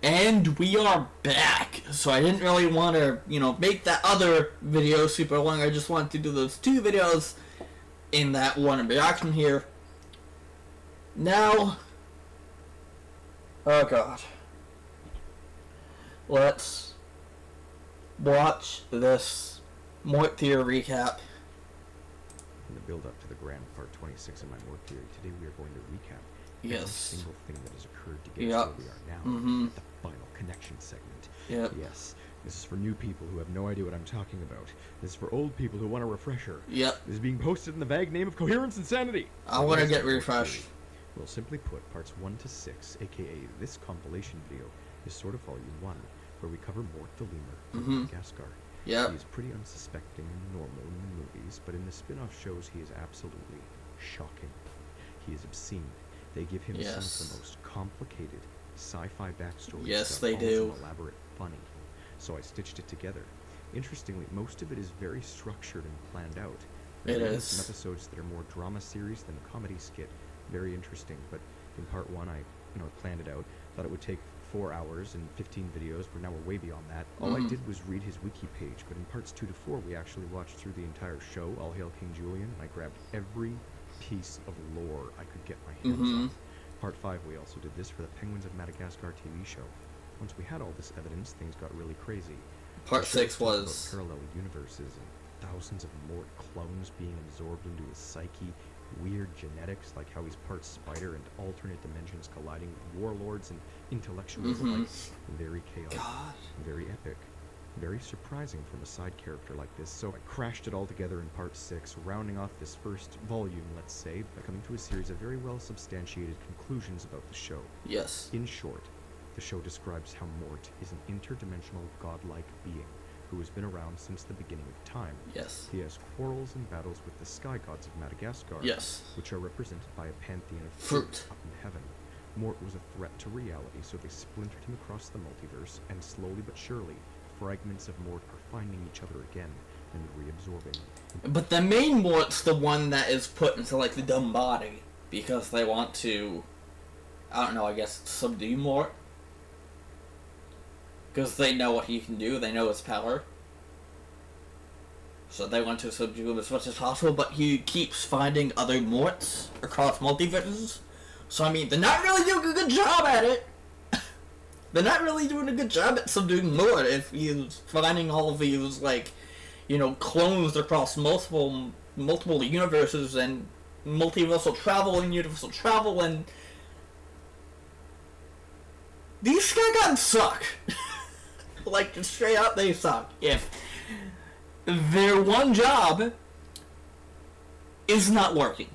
And we are back. So I didn't really want to, make that other video super long. I just wanted to do those two videos in that one reaction here. Now, oh god. Let's watch this Mort Theory recap. In the build-up to the grand part 26 of my Mort Theory, today we are going to recap every single thing that has occurred to get us where we are now. The final connection segment. Yes, this is for new people who have no idea what I'm talking about. This is for old people who want a refresher. This is being posted in the vague name of Coherence Insanity. I want to get refreshed. We'll simply put parts 1 to 6, aka this compilation video, is sort of volume 1, where we cover Mort the Lemur from Madagascar. He is pretty unsuspecting and normal in the movies, but in the spin-off shows he is absolutely shocking. He is obscene. They give him some of the most complicated sci-fi backstories. Yes, they do. Elaborate, funny. So I stitched it together. Interestingly, most of it is very structured and planned out. It is. Some episodes that are more drama series than comedy skit. Very interesting. But in part 1, I planned it out. Thought it would take 4 hours and 15 videos, but now we're way beyond that. All I did was read his wiki page, but in parts 2 to 4, we actually watched through the entire show, All Hail King Julian, and I grabbed every piece of lore I could get my hands on. Part 5, we also did this for the Penguins of Madagascar TV show. Once we had all this evidence, things got really crazy. Part 6 was parallel universes and thousands of Mort clones being absorbed into his psyche, weird genetics like how he's part spider and alternate dimensions colliding with warlords and intellectuals alike. Very chaotic, very epic, very surprising from a side character like this. So I crashed it all together in part 6, rounding off this first volume, let's say, by coming to a series of very well substantiated conclusions about the show. In short, the show describes how Mort is an interdimensional godlike being who has been around since the beginning of time. He has quarrels and battles with the sky gods of Madagascar, which are represented by a pantheon of fruit up in heaven. Mort was a threat to reality, so they splintered him across the multiverse, and slowly but surely, fragments of Mort are finding each other again and reabsorbing. But the main Mort's the one that is put into, like, the dumb body, because they want to, I don't know, I guess, subdue Mort. Because they know what he can do, they know his power. So they want to subdue him as much as possible, but he keeps finding other Morts across multiverses. So, I mean, they're not really doing a good job at it. They're not really doing a good job at subduing Mort if he's finding all of these, like, clones across multiple universes and multiversal travel and universal travel, and these sky gods suck. Like, just straight up, they suck. If their one job is not working.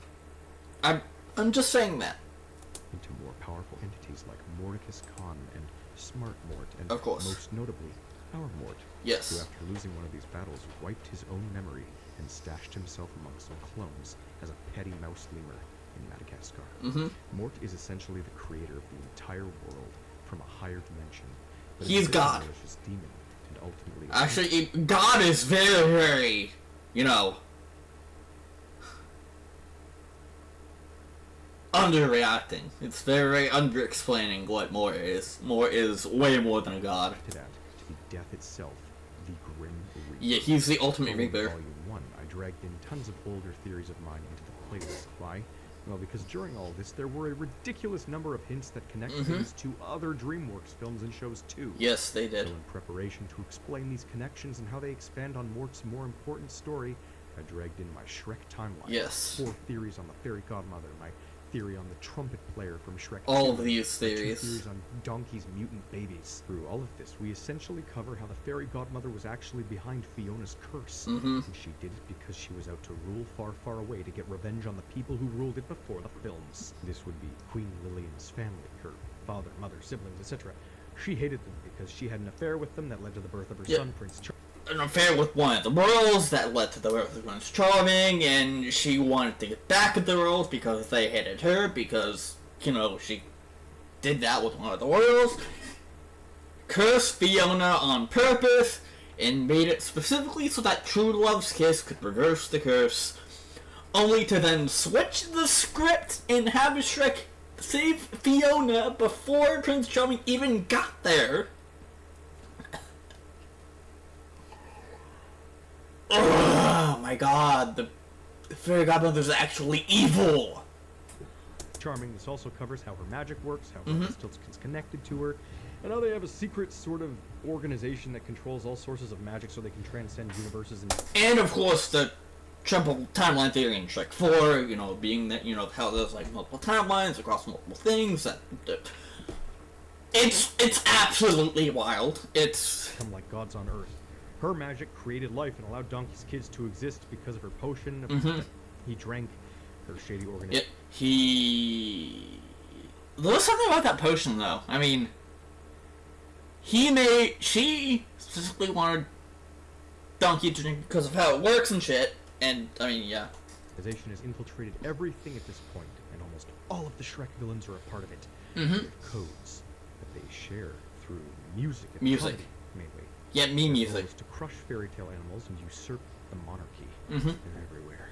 I'm just saying that. Into more powerful entities like Mordecus Khan and Smart Mort, and of course, most notably, our Mort, who after losing one of these battles wiped his own memory and stashed himself among some clones as a petty mouse lemur in Madagascar. Mort is essentially the creator of the entire world from a higher dimension. But he's God. Demon, and ultimately actually, God is very, very, underreacting. It's very under-explaining what Mort is. Mort is way more than a god. To be death itself, the Grim Reaper. Yeah, he's the ultimate Reaper. Volume 1, I dragged in tons of older theories of mine into the playlist. Why? Well, because during all this, there were a ridiculous number of hints that connect things to other DreamWorks films and shows too. Yes, they did. So in preparation to explain these connections and how they expand on Mort's more important story, I dragged in my Shrek timeline. 4 theories on the fairy godmother, my theory on the trumpet player from Shrek 2, all of these theories. 2 theories on Donkey's mutant babies. Through all of this, we essentially cover how the fairy godmother was actually behind Fiona's curse. And she did it because she was out to rule far, far away to get revenge on the people who ruled it before the films. This would be Queen Lillian's family, her father, mother, siblings, etc. She hated them because she had an affair with them that led to the birth of her son, Prince Charming. An affair with one of the royals that led to the birth of Prince Charming, and she wanted to get back at the royals because they hated her, because, she did that with one of the royals. Cursed Fiona on purpose, and made it specifically so that True Love's kiss could reverse the curse, only to then switch the script and have Shrek save Fiona before Prince Charming even got there. Oh my god, the fairy godmother's actually evil. Charming, this also covers how her magic works, how Rumpelstiltskin's connected to her, and how they have a secret sort of organization that controls all sources of magic so they can transcend universes and of course the triple timeline theory in Shrek 4, you know, being that, you know, how there's like multiple timelines across multiple things. It's absolutely wild. It's become like gods on Earth. Her magic created life and allowed Donkey's kids to exist because of her potion. He drank her shady organism. There was something about that potion, though. I mean, she specifically wanted Donkey to drink because of how it works and shit. And, I mean, yeah. Organization has infiltrated everything at this point, and almost all of the Shrek villains are a part of it. Mm-hmm. Codes that they share through music and music, comedy, mainly. Yeah, music. To crush fairy tale animals and usurp the monarchy. They're everywhere.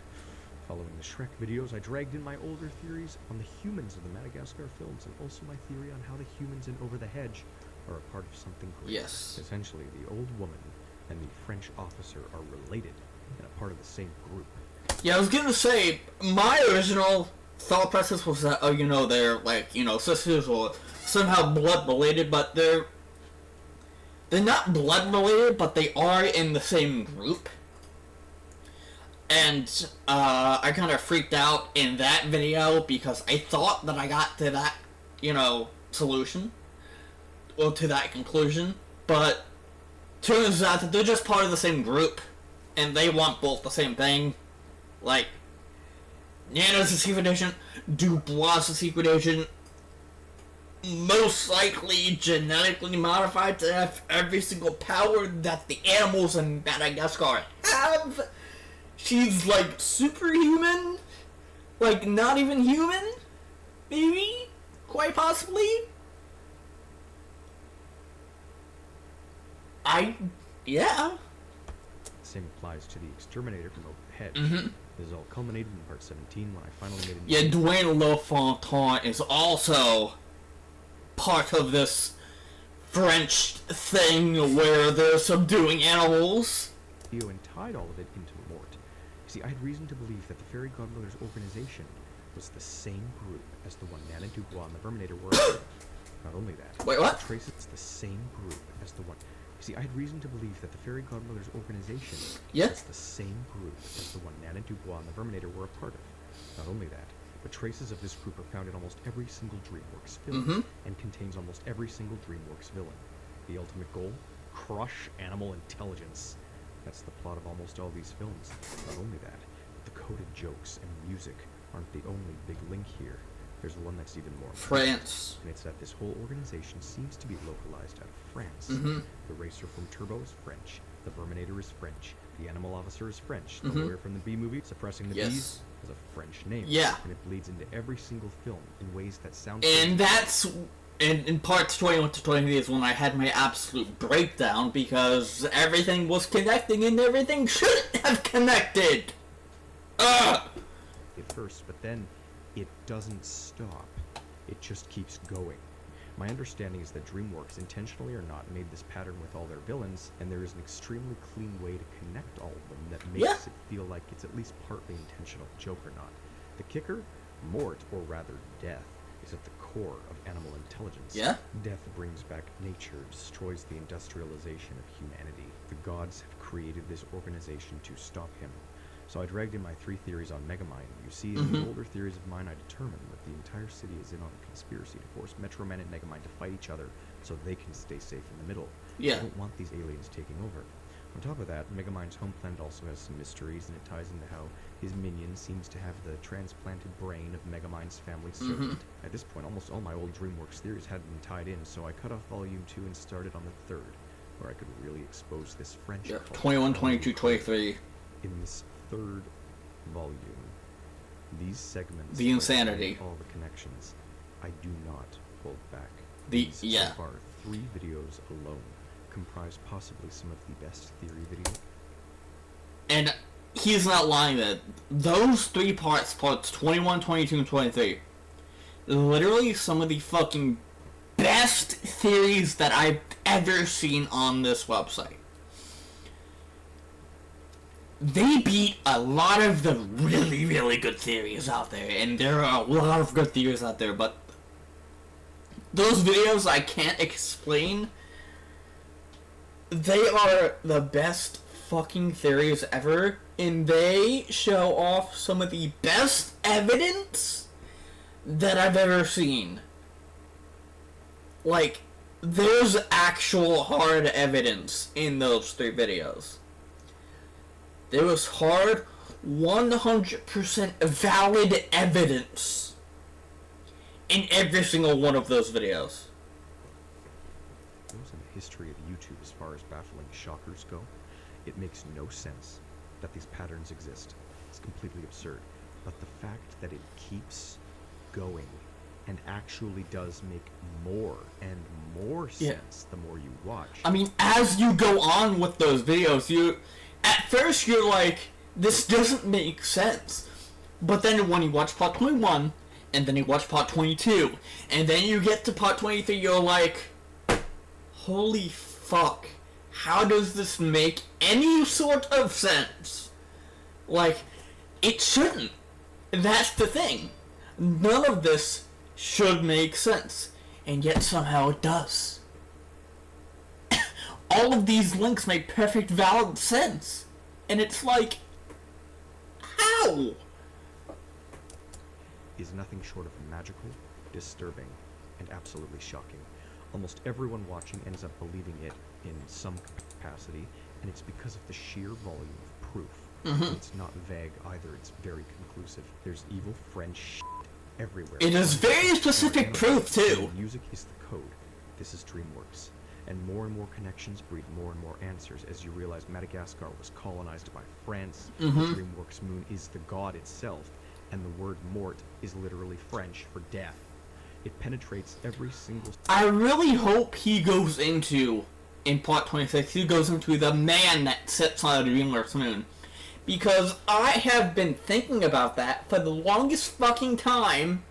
Following the Shrek videos, I dragged in my older theories on the humans of the Madagascar films, and also my theory on how the humans in Over the Hedge are a part of something greater. Yes. Essentially, the old woman and the French officer are related and a part of the same group. Yeah, I was gonna say, my original thought process was that, you know, they're, like, you know, sisters or somehow blood related, but they're not blood related, but they are in the same group. And, I kind of freaked out in that video because I thought that I got to that, you know, solution, or to that conclusion, but turns out that they're just part of the same group, and they want both the same thing. Like, Nana's a secret agent, Dubois is a secret agent, most likely genetically modified to have every single power that the animals in Madagascar have. She's like superhuman, like not even human, maybe, quite possibly. Yeah. Same applies to the exterminator from Over the Hedge. This is all culminated in part 17 when I finally made it. Yeah, Dwayne LaFontaine is also part of this French thing where they're subduing animals. And tied all of it into Mort. See, I had reason to believe that the Fairy Godmother's organization was the same group as the one Nana Dubois and the Verminator were. Not only that. Wait, what? Trace it's the same group as the one. See, I had reason to believe that the Fairy Godmother's organization was the same group as the one Nana Dubois and the Verminator were a part of. Not only that, but traces of this group are found in almost every single DreamWorks film, and contains almost every single DreamWorks villain. The ultimate goal? Crush animal intelligence. That's the plot of almost all these films. Not only that, but the coded jokes and music aren't the only big link here. There's one that's even more France. And it's that this whole organization seems to be localized out of France. The racer from Turbo is French. The Verminator is French. The animal officer is French. The lawyer from the Bee Movie, suppressing the bees, has a French name. Yeah. And it bleeds into every single film in ways that sound... And that's... And in parts 21 to 23 is when I had my absolute breakdown, because everything was connecting and everything shouldn't have connected! Ugh! At first, but then it doesn't stop. It just keeps going. My understanding is that DreamWorks, intentionally or not, made this pattern with all their villains, and there is an extremely clean way to connect all of them that makes it feel like it's at least partly intentional, joke or not. The kicker? Mort, or rather Death, is at the core of animal intelligence. Yeah? Death brings back nature, destroys the industrialization of humanity. The gods have created this organization to stop him. So I dragged in my 3 theories on Megamind. You see, in the older theories of mine, I determined that the entire city is in on a conspiracy to force Metro Men and Megamind to fight each other so they can stay safe in the middle. Yeah. I don't want these aliens taking over. On top of that, Megamind's home planet also has some mysteries, and it ties into how his minion seems to have the transplanted brain of Megamind's family servant. At this point, almost all my old DreamWorks theories hadn't been tied in, so I cut off Volume 2 and started on the 3rd, where I could really expose this French cult. 21, 22, 23. In this 3rd volume, these segments... The insanity. All the connections. I do not hold back. So far, 3 videos alone comprise possibly some of the best theory videos. And he's not lying that those 3 parts, parts 21, 22, and 23, literally some of the fucking best theories that I've ever seen on this website. They beat a lot of the really, really good theories out there, and there are a lot of good theories out there, but those videos I can't explain. They are the best fucking theories ever, and they show off some of the best evidence that I've ever seen. Like, there's actual hard evidence in those 3 videos. There was hard, 100% valid evidence in every single one of those videos. In the history of YouTube as far as baffling shockers go, it makes no sense that these patterns exist. It's completely absurd. But the fact that it keeps going and actually does make more and more sense the more you watch. I mean, as you go on with those videos, at first you're like, this doesn't make sense. But then when you watch part 21, and then you watch part 22, and then you get to part 23, you're like, holy fuck, how does this make any sort of sense? Like, it shouldn't. That's the thing. None of this should make sense, and yet somehow it does. All of these links make perfect valid sense, and it's like, how? Is nothing short of magical, disturbing, and absolutely shocking. Almost everyone watching ends up believing it in some capacity, and it's because of the sheer volume of proof. Mm-hmm. It's not vague either, it's very conclusive. There's evil French shit everywhere. It is very specific proof, too. Music is the code. This is DreamWorks. And more connections breed more and more answers as you realize Madagascar was colonized by France, Mm-hmm. the DreamWorks moon is the god itself, and the word Mort is literally French for death. It penetrates every single... I really hope he goes into, in part 26, he goes into the man that sits on the DreamWorks moon. Because I have been thinking about that for the longest fucking time,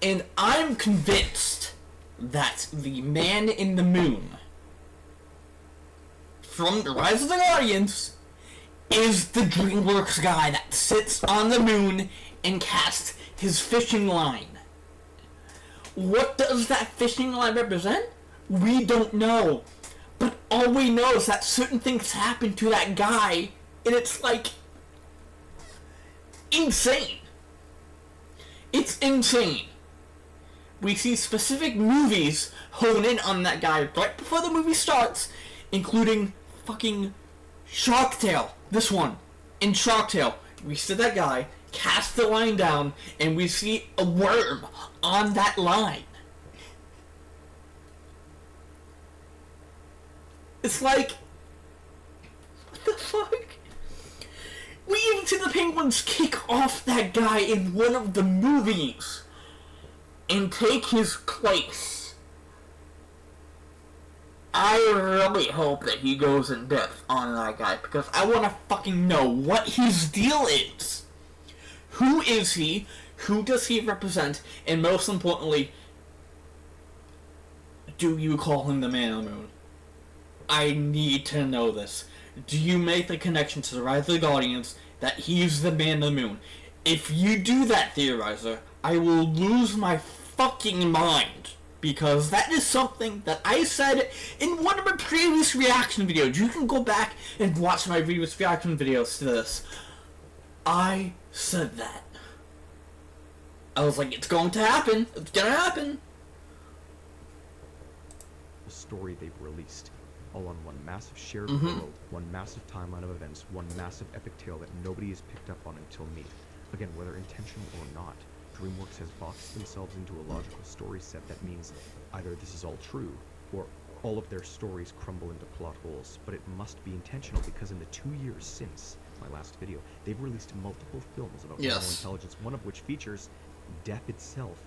and I'm convinced that the man in the moon from Rise of the Guardians is the DreamWorks guy that sits on the moon and casts his fishing line. What does that fishing line represent? We don't know. But all we know is that certain things happen to that guy, and it's like insane. It's insane. We see specific movies hone in on that guy right before the movie starts, including fucking Shark Tale. This one. In Shark Tale, we see that guy cast the line down, and we see a worm on that line. It's like, what the fuck? We even see the Penguins kick off that guy in one of the movies and take his place. I really hope that he goes in depth on that guy, because I want to fucking know what his deal is. Who is he? Who does he represent? And most importantly, do you call him the Man on the Moon? I need to know this. Do you make the connection to the Rise of the Guardians that he's the Man on the Moon? If you do that, Theorizer, I will lose my fucking mind. Because that is something that I said in one of my previous reaction videos. You can go back and watch my previous reaction videos to this. I said that. I was like, it's going to happen. It's gonna happen. The story they've released, all on one massive shared world, one massive timeline of events, one massive epic tale that nobody has picked up on until me. Again, whether intentional or not, DreamWorks has boxed themselves into a logical story set that means either this is all true, or all of their stories crumble into plot holes. But it must be intentional, because in the 2 years since my last video, they've released multiple films about animal intelligence, one of which features death itself,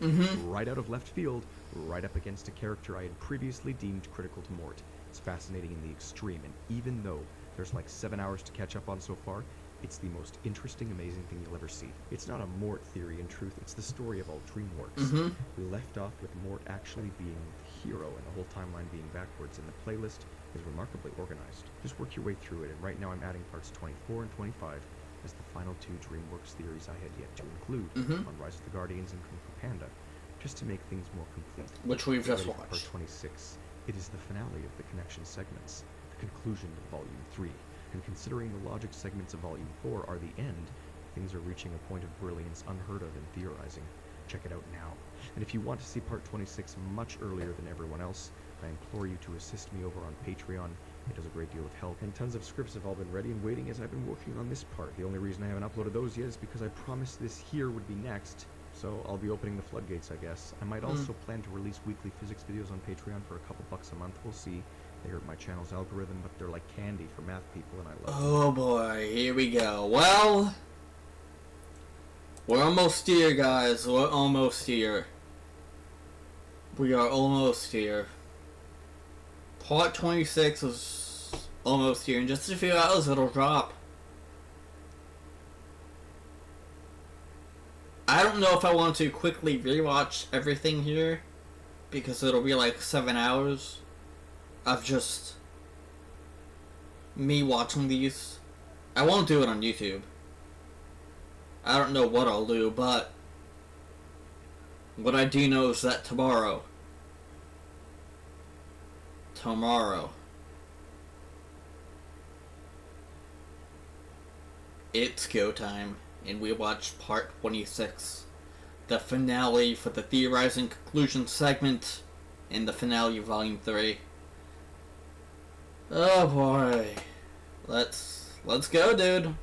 right out of left field, right up against a character I had previously deemed critical to Mort. It's fascinating in the extreme, and even though there's like 7 hours to catch up on so far, It's the most interesting, amazing thing you'll ever see. It's not a Mort theory, in truth, it's the story of all DreamWorks. Mm-hmm. We left off with Mort actually being the hero and the whole timeline being backwards, and the playlist is remarkably organized. Just work your way through it, and right now I'm adding parts 24 and 25 as the final two DreamWorks theories I had yet to include on Rise of the Guardians and Kung Fu Panda, just to make things more complete. Which we've just Ready for watched. Part 26. It is the finale of the connection segments, the conclusion of Volume 3. And considering the logic segments of Volume 4 are the end, things are reaching a point of brilliance unheard of in theorizing. Check it out now. And if you want to see Part 26 much earlier than everyone else, I implore you to assist me over on Patreon. It does a great deal of help, and tons of scripts have all been ready and waiting as I've been working on this part. The only reason I haven't uploaded those yet is because I promised this here would be next, so I'll be opening the floodgates, I guess. I might also plan to release weekly physics videos on Patreon for a couple bucks a month. We'll see. They hurt my channel's algorithm, but they're like candy for math people, and I love them. Oh boy, here we go. Well, we're almost here, guys. We're almost here. We are almost here. Part 26 is almost here. In just a few hours, it'll drop. I don't know if I want to quickly rewatch everything here, because it'll be like 7 hours of just me watching these. I won't do it on YouTube. I don't know what I'll do, but what I do know is that tomorrow, it's go time, and we watch part 26, the finale for the Theorizing Conclusion segment, and the finale of Volume 3. Oh boy. Let's go, dude.